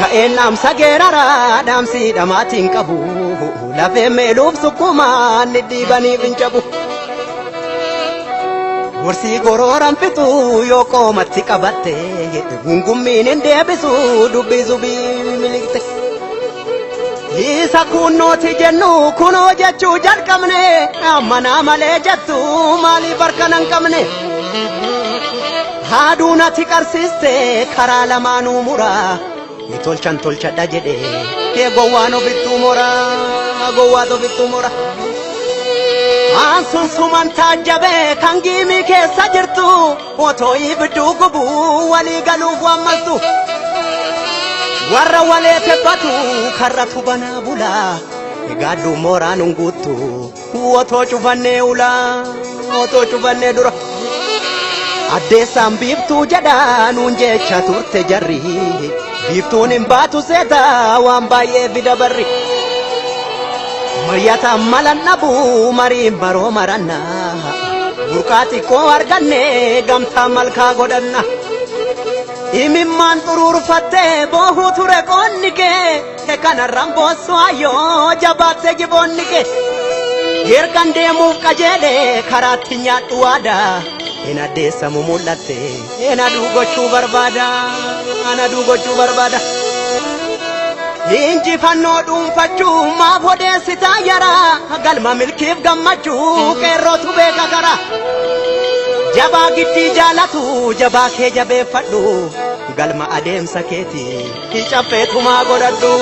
Ka'eenam sageerara damsi dhamaatiin qabu lafee meeluuf sukkumaan dhibanii fincabu. Gorsi gorooran fixu yoo qoomatti qabatte gungummiin hin deebisu dubbisu milikte. Isa kunnooti jennu kunoo jechuu jalqabne ammana malee jettu maaliif harka nan qabne. Haaduun ati qarsiiste karaa lamaanuu mura tolchan tolchadha jedhe gowwaan ofittuu mora gowwaat ofittuu mora. Ansun suman taajjabe kan giimii keessa jirtu otoo ibidduu gubu walii galuuf wammaltu. Warra walee tebbatu karratu banaa bula gaaddu mooraan hunguuttu otoo cufannee ula otoo cufannee dura. Addeessaan biiftuu jedha nuun jecha turte jarri biiftuun hin baatu seeta waan baay'ee fida barri. Maryata malan dhabu mariin baroo maranna burqaa xiqqoo arganne gamtaa malkaa godhanna. Imimmaan xuruurfattee boohuu ture qoonni kee kanarraan boossu ayyoo jabaatte jiboonni kee. Ergan deemuuf qajeele karaatti nyaadhu waadaa en addeessamu mul'atte en aduu gochuu barbaada. Injifannoo dhuunfachuu maaf odeessitaa yara galma milkiif gammachuu qeerrootu beeka kara. Jabaa giddii jaalatu jabaa kee jabeeffadhu galma adeemsa keeti caffeetumaa godhadhu.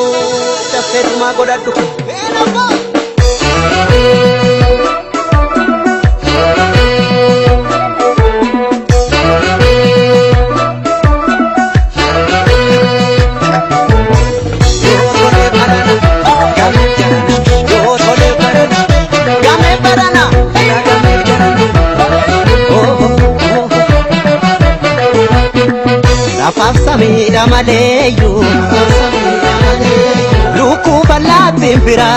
Lafaaf samiidha maleeyyu lukkuu bal'aattiin fira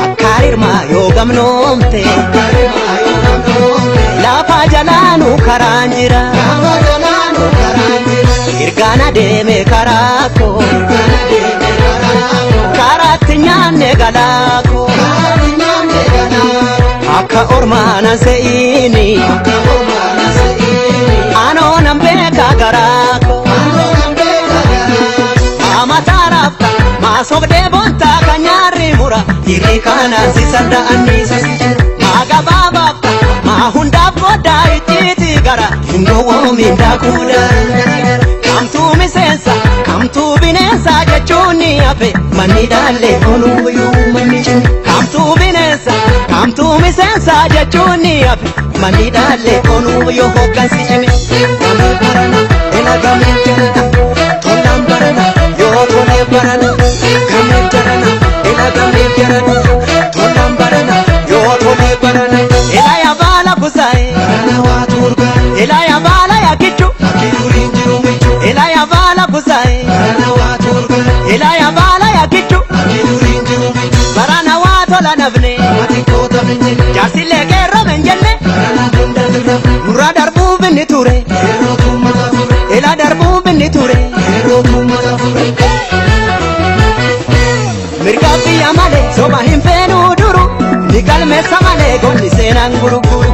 akka hirmaa yoo gamnoomte lafa jalaanuu karaan jira ergaan adeeme karaa koo karaatti nyaanne galaa koo akka ormaana se'iini anoo nan beeka garaa koo amataaraaf maasobdee boontaa kan nyaarri mura hirri kanaan si sadda'anniisa maa gabaabaaf maa hundaaf goddaa icciitii gara hin gowwoomiin daakuudha. Kamtuu miseensa kamtuu bineensa jechuun ni hafe manni dhaallee ooluuyyuu manni cini. Kamtuu bineensa kamtuu miseensa jechuun ni hafe manni dhaallee ooluuyyuu hoggansi cimi. Gamee barana ena gamee jarana tolaan barana yoo tolee barana gamee jarana ena gamee jarana tolaan barana yoo tolee barana. Ela ya baala kusaa'e barana waa turgaa ela ya baala ya kichu akiruuriin jiru michu ela ya baala kusaa'e barana waa turgaa ela ya baala ya kichu akiruuriin jiru michu barana waa tola nafne ati koota minjine jaarsillee qeerroo minjenne barana hunda dirrafne nurra darbuu binni ture qeerroo tummata ture ela darbuu binni ture qeerroo tummata ture. Mirga biyya malee soba hin feenuu duru ni galmeessa malee gonni seenaan guruguru.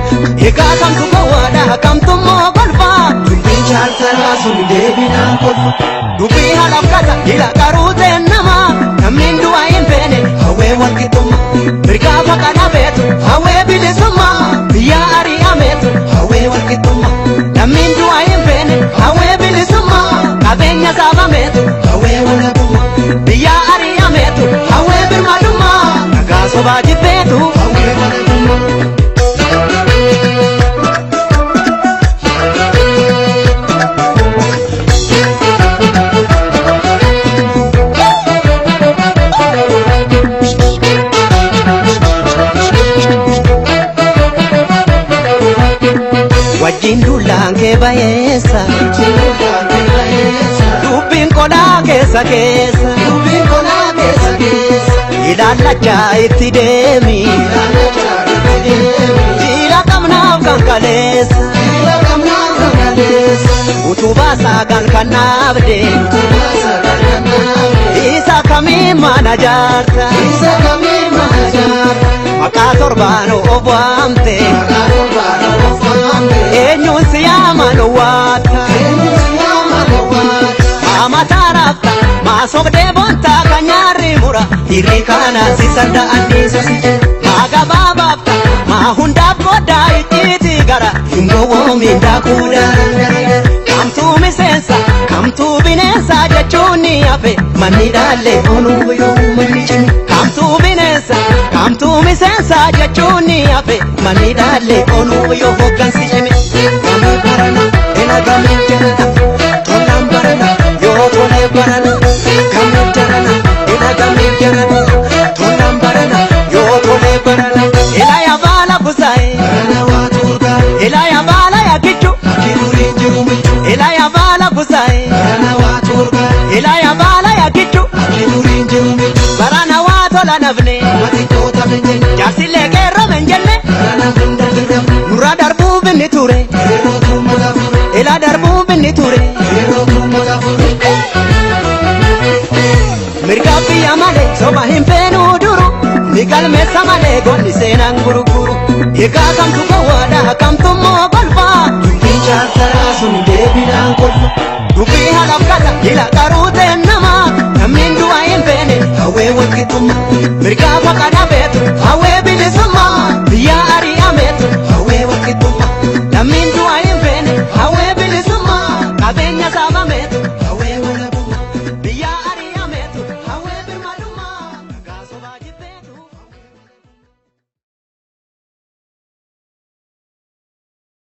Egaa kamtu gowwaadha kamtummoo golfaa dubbiin chaalsaraa sun deebinaan kolfa. Dubbii haalaaf kata ila qaruu seennamaa namni du'a hin feene hawwee walqixxummaa. Mirgaa faqa dhabeetu hawwee bilisummaa biyya ari'ameetu hawwee walqixxummaa. Namni du'a hin feene hawwee bilisummaa qabeenya saabameetu hawwee walqixxummaa. Biyya ari'ameetu hawwee birmadummaa nagaa sobaa jibbeetu hawwee walqixxummaa. Wajjin dullaan kee bayeessa dubbiin qolaa keessa ilaalachaa itti deemi jiila qabnaaf kan kaleessa utubaa sagal kanabde isa kami mana jarta maka sorbano obwamte enyu siyama no wata amatarafta masogde bonta kanyari mura irikana sisanda anisa magababafta mahunda boda ititi gara hingo minda kuda kamtu misensa kamtu binesa jachuni afe manidale onu yo manichini kamtu binesa kamtu misensa jachuni afe manidale onu yo hogansi eme kami barana ena kami jarana tolam barana yo tole barana kami jarana ena kami jarana tolam barana yo tole barana ela ya bala kusai ela ya bala ya kichu ela ya bala kusai ela ya bala ya kichu barana wato la navne jasile kero menjenne nura darbu binni ture ela darbu binni ture mirgabi amale soba himpenu duru nigal mesamale gonni senan guruguru eka kamtu kawada kamtu mo balfa bichar tarasun debinan kolfa dubi halaf kala ila karute nama namin duayin bene hawe wakituma mirga fakada